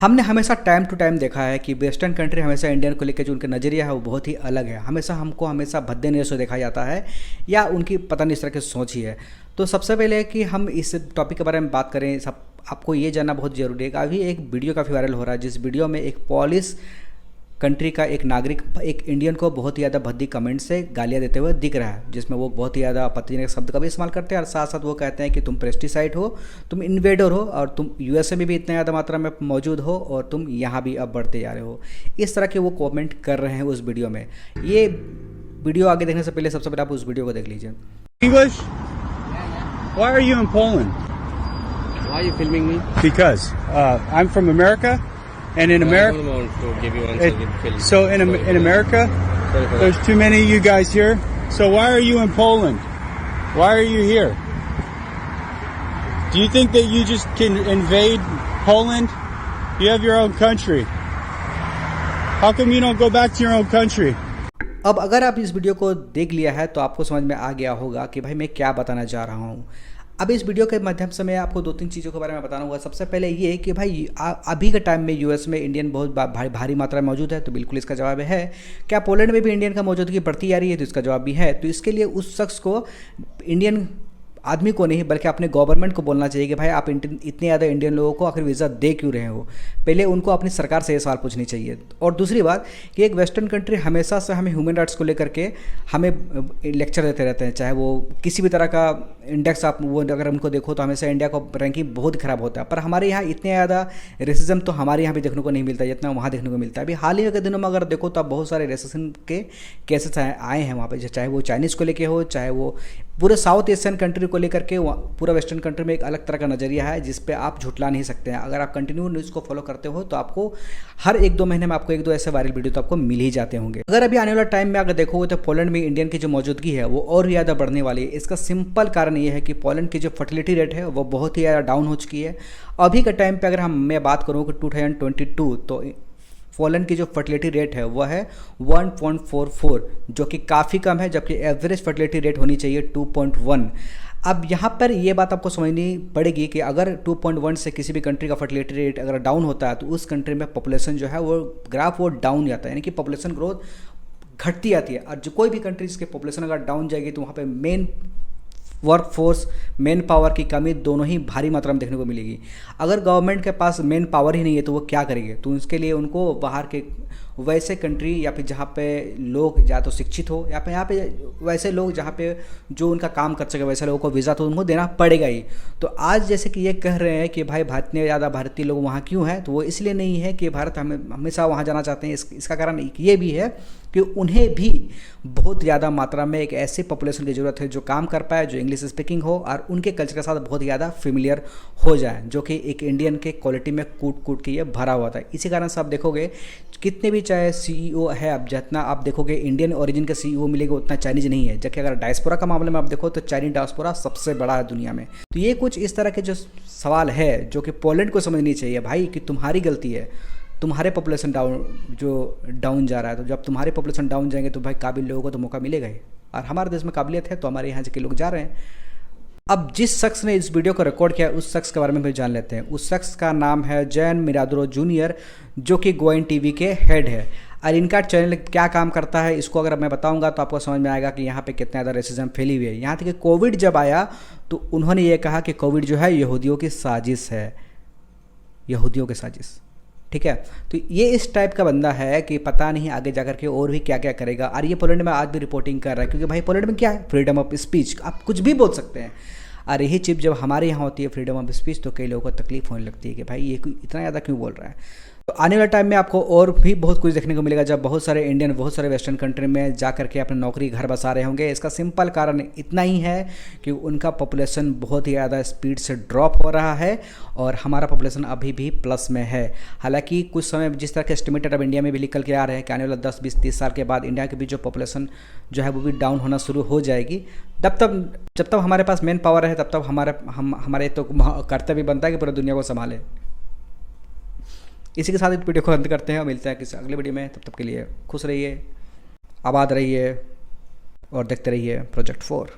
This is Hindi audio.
हमने हमेशा टाइम टू टाइम देखा है कि वेस्टर्न कंट्री हमेशा इंडियन को लेकर जो उनका नज़रिया है वो बहुत ही अलग है। हमेशा हमको हमेशा भद्दे नज़र से देखा जाता है या उनकी पता नहीं इस तरह की सोच ही है। तो सबसे पहले कि हम इस टॉपिक के बारे में बात करें, सब आपको ये जानना बहुत ज़रूरी है कि अभी एक वीडियो काफ़ी वायरल हो रहा है, जिस वीडियो में एक पॉलिश कंट्री का एक नागरिक एक इंडियन को बहुत ही ज़्यादा भद्दी कमेंट से गालियाँ देते हुए दिख रहा है, जिसमें वो बहुत ही ज़्यादा आपत्तिजनक शब्द का भी इस्तेमाल करते हैं और साथ साथ वो कहते हैं कि तुम पेस्टिसाइड हो, तुम इन्वेडर हो और तुम यूएसए में भी इतने ज़्यादा मात्रा में मौजूद हो और तुम यहाँ भी अब बढ़ते जा रहे हो। इस तरह के वो कमेंट कर रहे हैं उस वीडियो में। ये वीडियो आगे देखने से पहले सबसे पहले आप उस वीडियो को देख लीजिए। English? Why are you in Poland? Why are you filming me? Because I'm from America, and in America, To give you one second film. so in America, Sorry for there's too many of you guys here. So why are you in Poland? Why are you here? Do you think that you just can invade Poland? You have your own country. How come you don't go back to your own country? अब अगर आप इस वीडियो को देख लिया है तो आपको समझ में आ गया होगा कि भाई मैं क्या बताना चाह रहा हूँ। अब इस वीडियो के माध्यम से मैं आपको दो तीन चीज़ों के बारे में बताना होगा। सबसे पहले ये कि भाई अभी के टाइम में यूएस में इंडियन बहुत भारी मात्रा में मौजूद है, तो बिल्कुल इसका जवाब है। क्या पोलैंड में भी इंडियन का मौजूदगी बढ़ती जा रही है? तो इसका जवाब भी है। तो इसके लिए उस शख्स को, इंडियन आदमी को नहीं बल्कि अपने गवर्नमेंट को बोलना चाहिए कि भाई आप इतने ज़्यादा इंडियन लोगों को आखिर वीज़ा दे क्यों रहे हो। पहले उनको अपनी सरकार से ये सवाल पूछनी चाहिए। और दूसरी बात कि एक वेस्टर्न कंट्री हमेशा से हमें ह्यूमन राइट्स को लेकर के हमें लेक्चर देते रहते हैं, चाहे वो किसी भी तरह का इंडेक्स आप वो अगर उनको देखो तो हमेशा इंडिया का रैंकिंग बहुत ख़राब होता है। पर हमारे यहाँ इतने ज़्यादा रेसिज्म तो हमारे यहाँ भी देखने को नहीं मिलता जितना वहाँ देखने को मिलता है। अभी हाल ही के दिनों में अगर देखो तो बहुत सारे रेसिज्म के केसेस आए हैं वहाँ पे, चाहे वो चाइनीज़ को लेके हो, चाहे वो पूरे साउथ एशियन कंट्री को लेकर के पूरा वेस्टर्न कंट्री में एक अलग तरह का नज़रिया है जिस पे आप झुटला नहीं सकते हैं। अगर आप कंटिन्यू न्यूज़ को फॉलो करते हो तो आपको हर एक दो महीने में आपको एक दो ऐसे वायरल वीडियो तो आपको मिल ही जाते होंगे। अगर अभी आने वाला टाइम में अगर देखोगे तो पोलैंड में इंडियन की जो मौजूदगी है वो और ज़्यादा बढ़ने वाली है। इसका सिंपल कारण ये है कि पोलैंड की जो फर्टिलिटी रेट है वो बहुत ही ज़्यादा डाउन हो चुकी है। अभी के टाइम पर अगर मैं बात करूँ कि 2022 तो पोलैंड की जो फर्टिलिटी रेट है वह है 1.44, जो कि काफ़ी कम है, जबकि एवरेज फर्टिलिटी रेट होनी चाहिए 2.1। अब यहाँ पर ये बात आपको समझनी पड़ेगी कि अगर 2.1 से किसी भी कंट्री का फर्टिलिटी रेट अगर डाउन होता है तो उस कंट्री में पॉपुलेशन जो है वो ग्राफ वो डाउन जाता है, यानी कि पॉपुलेशन ग्रोथ घटती जाती है। और जो कोई भी कंट्री जिसकी पॉपुलेशन अगर डाउन जाएगी तो वहाँ पे main work force, main power की कमी दोनों ही भारी मात्रा में देखने को मिलेगी। अगर गवर्नमेंट के पास मेन पावर ही नहीं है तो वो क्या करेंगे? तो उसके लिए उनको बाहर के वैसे कंट्री या फिर जहाँ पे लोग या तो शिक्षित हो या फिर यहाँ पे वैसे लोग जहाँ पे जो उनका काम कर सके वैसे लोगों को वीज़ा तो उनको देना पड़ेगा ही। तो आज जैसे कि ये कह रहे हैं कि भाई इतने ज़्यादा भारतीय लोग वहाँ क्यों हैं, तो वो इसलिए नहीं है कि भारत हमेशा वहाँ जाना चाहते हैं। इसका कारण ये भी है कि उन्हें भी बहुत ज़्यादा मात्रा में एक ऐसी पॉपुलेशन की ज़रूरत है जो काम कर पाए, जो इंग्लिश स्पीकिंग हो और उनके कल्चर के साथ बहुत ज़्यादा फेमिलियर हो जाए, जो कि एक इंडियन के क्वालिटी में कूट कूट के ये भरा हुआ था। इसी कारण से आप देखोगे कितने भी चाहे सीईओ है, अब जितना आप देखोगे इंडियन ओरिजिन का सीईओ मिलेगा उतना चाइनीज़ नहीं है। जबकि अगर डायस्पोरा का मामले में आप देखो तो चाइनीज डायस्पोरा सबसे बड़ा है दुनिया में। तो ये कुछ इस तरह के जो सवाल है जो कि पोलैंड को समझनी चाहिए भाई कि तुम्हारी गलती है, तुम्हारे पॉपुलेशन डाउन जा रहा है। तो जब तुम्हारे पॉपुलेशन डाउन जाएंगे तो भाई काबिल लोगों को तो मौका मिलेगा ही, और हमारे देश में काबिलियत है तो हमारे यहाँ के लोग जा रहे हैं। अब जिस शख्स ने इस वीडियो को रिकॉर्ड किया उस शख्स के बारे में भी जान लेते हैं। उस शख्स का नाम है जैन मिरादोरो जूनियर, जो कि गोइन टीवी के हेड है। और इनका चैनल क्या काम करता है इसको अगर मैं बताऊंगा तो आपको समझ में आएगा कि यहाँ पे कितना ज़्यादा रेसिज्म फैली हुई है। यहाँ तक कि कोविड जब आया तो उन्होंने ये कहा कि कोविड जो है यहूदियों की साजिश है, यहूदियों की साजिश। ठीक है, तो ये इस टाइप का बंदा है कि पता नहीं आगे जाकर के और भी क्या क्या करेगा। और ये पोलैंड में आज भी रिपोर्टिंग कर रहा है, क्योंकि भाई पोलैंड में क्या है, फ्रीडम ऑफ स्पीच, आप कुछ भी बोल सकते हैं। और यही चीज़ जब हमारे यहाँ होती है फ्रीडम ऑफ स्पीच तो कई लोगों को तकलीफ होने लगती है कि भाई ये इतना ज़्यादा क्यों बोल रहा है। तो आने वाले टाइम में आपको और भी बहुत कुछ देखने को मिलेगा जब बहुत सारे इंडियन बहुत सारे वेस्टर्न कंट्री में जा करके अपने नौकरी घर बसा रहे होंगे। इसका सिंपल कारण इतना ही है कि उनका पॉपुलेशन बहुत ही ज़्यादा स्पीड से ड्रॉप हो रहा है और हमारा पॉपुलेशन अभी भी प्लस में है। हालांकि कुछ समय जिस तरह के एस्टिमेटेड अब इंडिया में भी निकल के आ रहे हैं कि आने वाला 10, 20, 30 साल के बाद इंडिया की भी जो पॉपुलेशन जो है वो भी डाउन होना शुरू हो जाएगी। जब तक हमारे पास मेन पावर है तब तक हमारे तो कर्तव्य बनता है कि पूरी दुनिया को संभाले। इसी के साथ इस वीडियो को अंत करते हैं और मिलते हैं किसी अगले वीडियो में। तब तक के लिए खुश रहिए, आबाद रहिए और देखते रहिए प्रोजेक्ट 4।